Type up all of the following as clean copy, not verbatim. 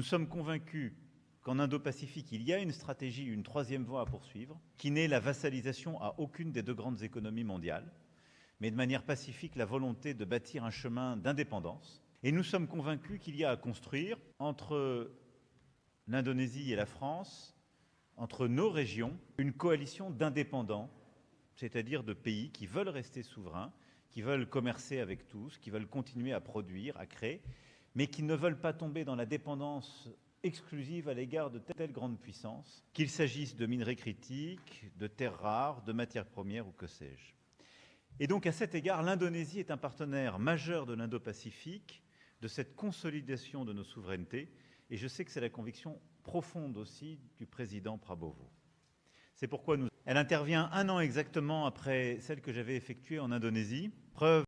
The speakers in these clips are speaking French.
Nous sommes convaincus qu'en Indo-Pacifique, il y a une stratégie, une troisième voie à poursuivre, qui n'est la vassalisation à aucune des deux grandes économies mondiales, mais de manière pacifique la volonté de bâtir un chemin d'indépendance. Et nous sommes convaincus qu'il y a à construire entre l'Indonésie et la France, entre nos régions, une coalition d'indépendants, c'est-à-dire de pays qui veulent rester souverains, qui veulent commercer avec tous, qui veulent continuer à produire, à créer, mais qui ne veulent pas tomber dans la dépendance exclusive à l'égard de telle grande puissance, qu'il s'agisse de minerais critiques, de terres rares, de matières premières ou que sais-je. Et donc à cet égard, l'Indonésie est un partenaire majeur de l'Indo-Pacifique, de cette consolidation de nos souverainetés, et je sais que c'est la conviction profonde aussi du président Prabowo. C'est pourquoi elle intervient un an exactement après celle que j'avais effectuée en Indonésie. Preuve,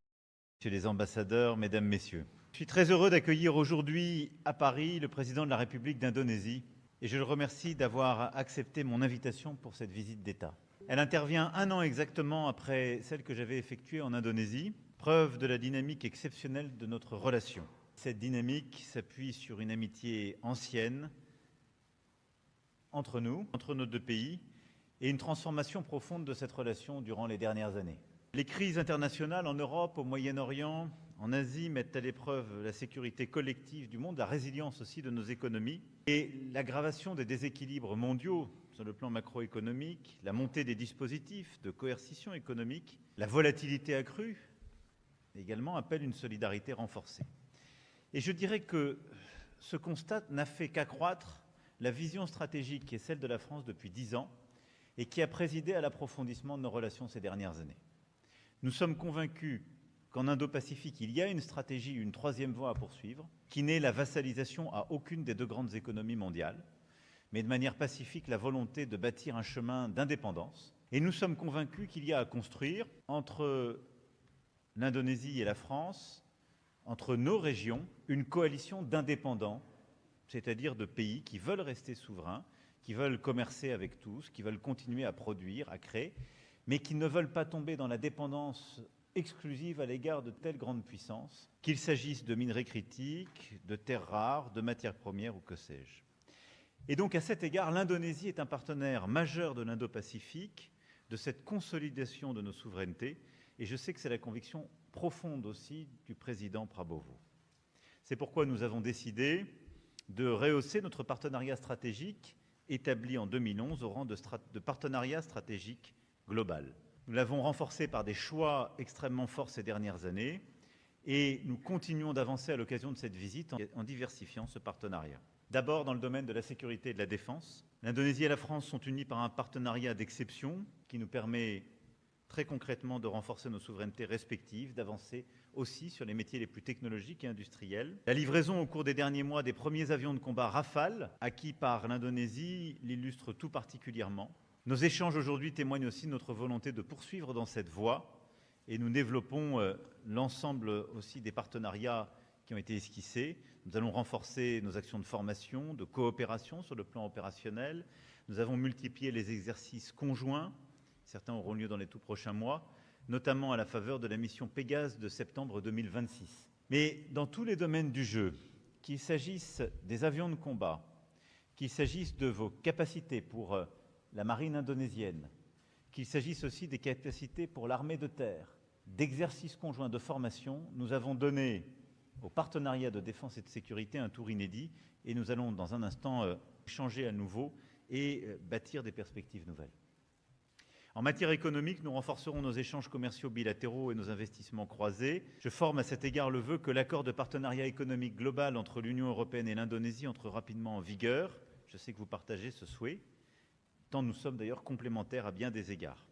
messieurs les ambassadeurs, mesdames, messieurs. Je suis très heureux d'accueillir aujourd'hui à Paris le président de la République d'Indonésie et je le remercie d'avoir accepté mon invitation pour cette visite d'État. Elle intervient un an exactement après celle que j'avais effectuée en Indonésie, preuve de la dynamique exceptionnelle de notre relation. Cette dynamique s'appuie sur une amitié ancienne entre nous, entre nos deux pays, et une transformation profonde de cette relation durant les dernières années. Les crises internationales en Europe, au Moyen-Orient, en Asie mettent à l'épreuve la sécurité collective du monde, la résilience aussi de nos économies et l'aggravation des déséquilibres mondiaux sur le plan macroéconomique, la montée des dispositifs de coercition économique, la volatilité accrue également appellent une solidarité renforcée. Et je dirais que ce constat n'a fait qu'accroître la vision stratégique qui est celle de la France depuis 10 ans et qui a présidé à l'approfondissement de nos relations ces dernières années. Nous sommes convaincus qu'en Indo-Pacifique, il y a une stratégie, une troisième voie à poursuivre, qui n'est la vassalisation à aucune des deux grandes économies mondiales, mais de manière pacifique la volonté de bâtir un chemin d'indépendance. Et nous sommes convaincus qu'il y a à construire entre l'Indonésie et la France, entre nos régions, une coalition d'indépendants, c'est-à-dire de pays qui veulent rester souverains, qui veulent commercer avec tous, qui veulent continuer à produire, à créer, mais qui ne veulent pas tomber dans la dépendance exclusive à l'égard de telle grande puissance, qu'il s'agisse de minerais critiques, de terres rares, de matières premières ou que sais-je. Et donc à cet égard, l'Indonésie est un partenaire majeur de l'Indo-Pacifique, de cette consolidation de nos souverainetés, et je sais que c'est la conviction profonde aussi du président Prabowo. C'est pourquoi nous avons décidé de rehausser notre partenariat stratégique établi en 2011 au rang de partenariat stratégique global. Nous l'avons renforcé par des choix extrêmement forts ces dernières années et nous continuons d'avancer à l'occasion de cette visite en diversifiant ce partenariat. D'abord dans le domaine de la sécurité et de la défense. L'Indonésie et la France sont unies par un partenariat d'exception qui nous permet très concrètement de renforcer nos souverainetés respectives, d'avancer aussi sur les métiers les plus technologiques et industriels. La livraison au cours des derniers mois des premiers avions de combat Rafale, acquis par l'Indonésie, l'illustre tout particulièrement. Nos échanges aujourd'hui témoignent aussi de notre volonté de poursuivre dans cette voie et nous développons l'ensemble aussi des partenariats qui ont été esquissés. Nous allons renforcer nos actions de formation, de coopération sur le plan opérationnel. Nous avons multiplié les exercices conjoints. Certains auront lieu dans les tout prochains mois, notamment à la faveur de la mission Pégase de septembre 2026. Mais dans tous les domaines du jeu, qu'il s'agisse des avions de combat, qu'il s'agisse de vos capacités pour la marine indonésienne, qu'il s'agisse aussi des capacités pour l'armée de terre, d'exercices conjoints de formation, nous avons donné au partenariat de défense et de sécurité un tour inédit et nous allons dans un instant échanger à nouveau et bâtir des perspectives nouvelles. En matière économique, nous renforcerons nos échanges commerciaux bilatéraux et nos investissements croisés. Je forme à cet égard le vœu que l'accord de partenariat économique global entre l'Union européenne et l'Indonésie entre rapidement en vigueur. Je sais que vous partagez ce souhait, tant nous sommes d'ailleurs complémentaires à bien des égards.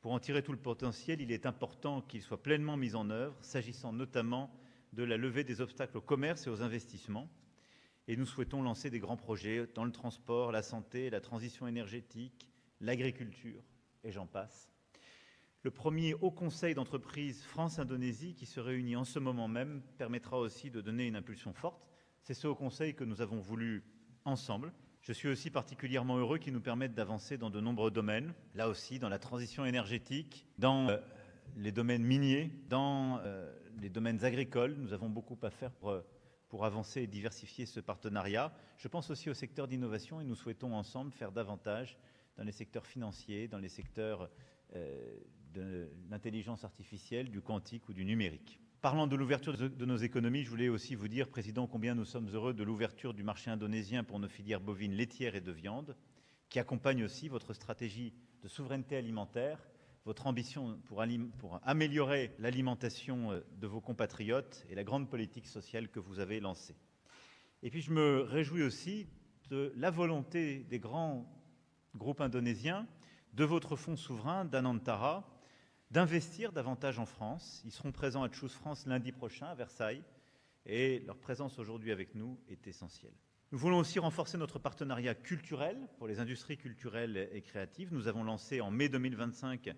Pour en tirer tout le potentiel, il est important qu'il soit pleinement mis en œuvre, s'agissant notamment de la levée des obstacles au commerce et aux investissements. Et nous souhaitons lancer des grands projets dans le transport, la santé, la transition énergétique, l'agriculture, et j'en passe. Le premier Haut Conseil d'entreprise France-Indonésie, qui se réunit en ce moment même, permettra aussi de donner une impulsion forte. C'est ce Haut Conseil que nous avons voulu ensemble. Je suis aussi particulièrement heureux qu'il nous permette d'avancer dans de nombreux domaines, là aussi dans la transition énergétique, dans les domaines miniers, dans les domaines agricoles. Nous avons beaucoup à faire pour pour avancer et diversifier ce partenariat. Je pense aussi au secteur d'innovation et nous souhaitons ensemble faire davantage dans les secteurs financiers, dans les secteurs de l'intelligence artificielle, du quantique ou du numérique. Parlant de l'ouverture de nos économies, je voulais aussi vous dire, Président, combien nous sommes heureux de l'ouverture du marché indonésien pour nos filières bovines laitières et de viande, qui accompagne aussi votre stratégie de souveraineté alimentaire, votre ambition pour améliorer l'alimentation de vos compatriotes et la grande politique sociale que vous avez lancée. Et puis je me réjouis aussi de la volonté des grands groupes indonésiens, de votre fonds souverain, d'Anantara, d'investir davantage en France. Ils seront présents à Choose France lundi prochain à Versailles et leur présence aujourd'hui avec nous est essentielle. Nous voulons aussi renforcer notre partenariat culturel pour les industries culturelles et créatives. Nous avons lancé en mai 2025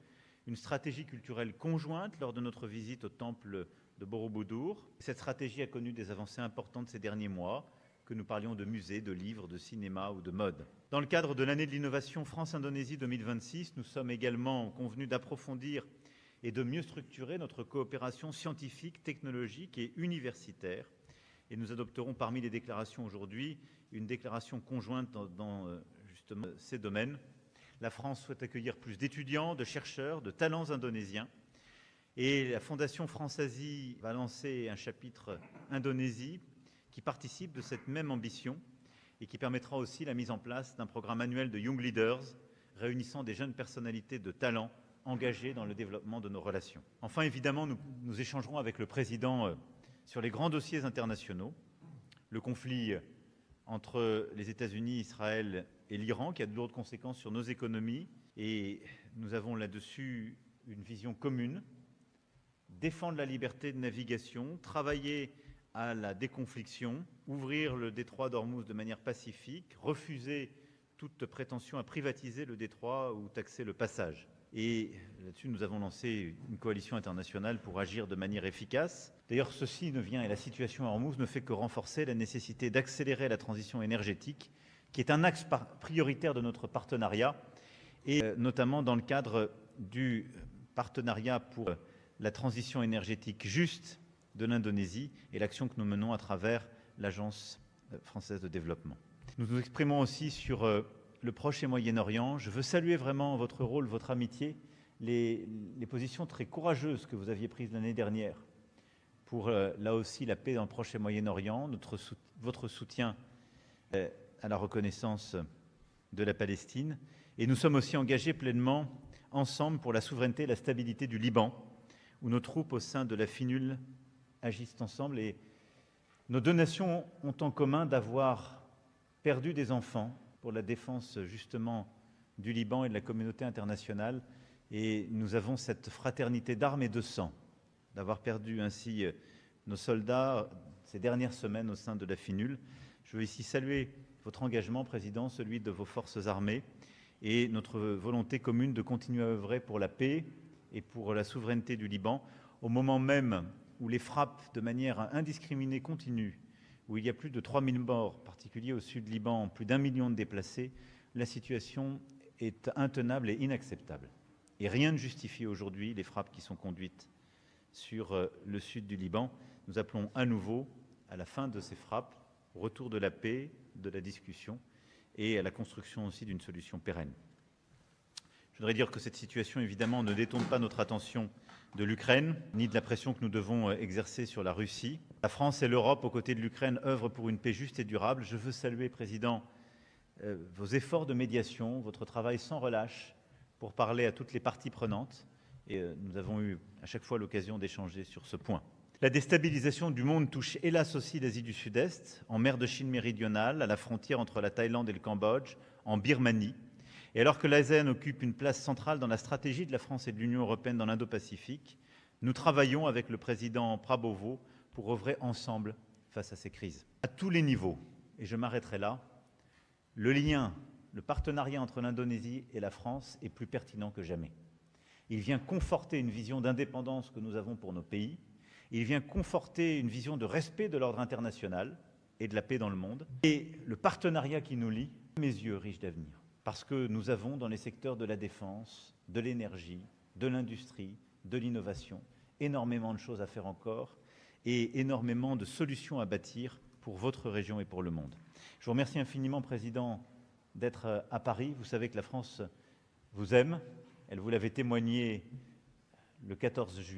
une stratégie culturelle conjointe lors de notre visite au temple de Borobudur. Cette stratégie a connu des avancées importantes ces derniers mois, que nous parlions de musées, de livres, de cinéma ou de mode. Dans le cadre de l'année de l'innovation France-Indonésie 2026, nous sommes également convenus d'approfondir et de mieux structurer notre coopération scientifique, technologique et universitaire. Et nous adopterons parmi les déclarations aujourd'hui une déclaration conjointe dans justement ces domaines. La France souhaite accueillir plus d'étudiants, de chercheurs, de talents indonésiens. Et la Fondation France-Asie va lancer un chapitre Indonésie qui participe de cette même ambition et qui permettra aussi la mise en place d'un programme annuel de Young Leaders réunissant des jeunes personnalités de talent engagées dans le développement de nos relations. Enfin, évidemment, nous échangerons avec le président sur les grands dossiers internationaux, le conflit entre les États-Unis, Israël et l'Iran, qui a de lourdes conséquences sur nos économies. Et nous avons là-dessus une vision commune, défendre la liberté de navigation, travailler à la déconfliction, ouvrir le détroit d'Ormuz de manière pacifique, refuser toute prétention à privatiser le détroit ou taxer le passage. Et là-dessus, nous avons lancé une coalition internationale pour agir de manière efficace. D'ailleurs, ceci ne vient, et la situation à Ormuz ne fait que renforcer la nécessité d'accélérer la transition énergétique, qui est un axe prioritaire de notre partenariat, et notamment dans le cadre du partenariat pour la transition énergétique juste de l'Indonésie et l'action que nous menons à travers l'Agence française de développement. Nous nous exprimons aussi sur le Proche et Moyen-Orient. Je veux saluer vraiment votre rôle, votre amitié, les positions très courageuses que vous aviez prises l'année dernière pour, là aussi, la paix dans le Proche et Moyen-Orient, votre soutien à la reconnaissance de la Palestine. Et nous sommes aussi engagés pleinement ensemble pour la souveraineté et la stabilité du Liban, où nos troupes au sein de la FINUL agissent ensemble. Et nos deux nations ont en commun d'avoir perdu des enfants pour la défense justement du Liban et de la communauté internationale. Et nous avons cette fraternité d'armes et de sang, d'avoir perdu ainsi nos soldats ces dernières semaines au sein de la FINUL. Je veux ici saluer votre engagement, Président, celui de vos forces armées et notre volonté commune de continuer à œuvrer pour la paix et pour la souveraineté du Liban, au moment même où les frappes de manière indiscriminée continuent, où il y a plus de 3000 morts, en particulier au sud du Liban, plus d'1 million de déplacés, la situation est intenable et inacceptable. Et rien ne justifie aujourd'hui les frappes qui sont conduites sur le sud du Liban. Nous appelons à nouveau à la fin de ces frappes, au retour de la paix, de la discussion et à la construction aussi d'une solution pérenne. Je voudrais dire que cette situation, évidemment, ne détourne pas notre attention de l'Ukraine, ni de la pression que nous devons exercer sur la Russie. La France et l'Europe, aux côtés de l'Ukraine, œuvrent pour une paix juste et durable. Je veux saluer, Président, vos efforts de médiation, votre travail sans relâche pour parler à toutes les parties prenantes. Et nous avons eu à chaque fois l'occasion d'échanger sur ce point. La déstabilisation du monde touche hélas aussi l'Asie du Sud-Est, en mer de Chine méridionale, à la frontière entre la Thaïlande et le Cambodge, en Birmanie. Et alors que l'ASEAN occupe une place centrale dans la stratégie de la France et de l'Union européenne dans l'Indo-Pacifique, nous travaillons avec le président Prabowo pour œuvrer ensemble face à ces crises. À tous les niveaux, et je m'arrêterai là, le lien, le partenariat entre l'Indonésie et la France est plus pertinent que jamais. Il vient conforter une vision d'indépendance que nous avons pour nos pays, il vient conforter une vision de respect de l'ordre international et de la paix dans le monde, et le partenariat qui nous lie, à mes yeux, riche d'avenir. Parce que nous avons dans les secteurs de la défense, de l'énergie, de l'industrie, de l'innovation, énormément de choses à faire encore. et énormément de solutions à bâtir pour votre région et pour le monde. Je vous remercie infiniment, Président, d'être à Paris. Vous savez que la France vous aime. Elle vous l'avait témoigné le 14 juillet.